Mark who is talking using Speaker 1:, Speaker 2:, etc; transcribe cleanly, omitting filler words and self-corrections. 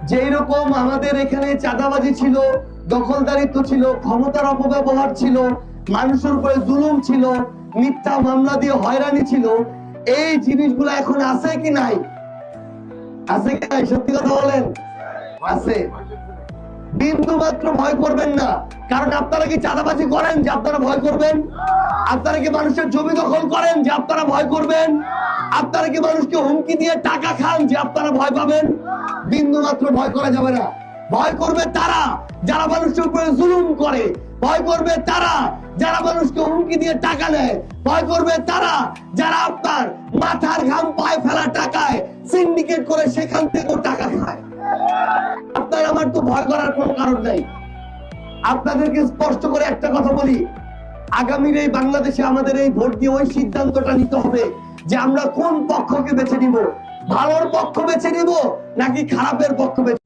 Speaker 1: যেই রকম আমাদের এখানে চাঁদাবাজি ছিল, দখলদারিত্ব ছিল, ক্ষমতার অপব্যবহার ছিল, মানুষের উপরে জুলুম ছিল, মিথ্যা মামলা দিয়ে হয়রানি ছিল, এই জিনিসগুলো এখন আছে কি নাই? আছে কি নাই? সত্যি কথা বলেন, আছে। বিন্দু মাত্র ভয় করবেন না। কারণ আপনারা কি চাঁদাবাজি করেন যে আপনারা ভয় করবেন? আপনারা কি মানুষের জমি দখল করেন যে আপনারা ভয় করবেন? আপনারা কি মানুষকে হুমকি দিয়ে টাকা খান যে আপনারা ভয় পাবেন? বিন্দু মাত্র ভয় করা যাবে না। ভয় করবে তারা যারা মানুষের উপরে জুলুম করে, ভয় করবে তারা যারা মানুষকে হুমকি দিয়ে টাকা নেয়, ভয় করবে তারা যারা আপনার মাথার ঘাম পায়ে ফেলা টাকায় সিন্ডিকেট করে সেখান থেকেও টাকা খায়। আপনার আমার তো ভয় করার কোনো কারণ নাই। আপনাদেরকে স্পষ্ট করে একটা কথা বলি, আগামীর এই বাংলাদেশে আমাদের এই ভোট দিয়ে ওই সিদ্ধান্তটা নিতে হবে যে আমরা কোন পক্ষকে বেছে নিব। ভালোর পক্ষ বেছে নিব নাকি খারাপের পক্ষ বেছে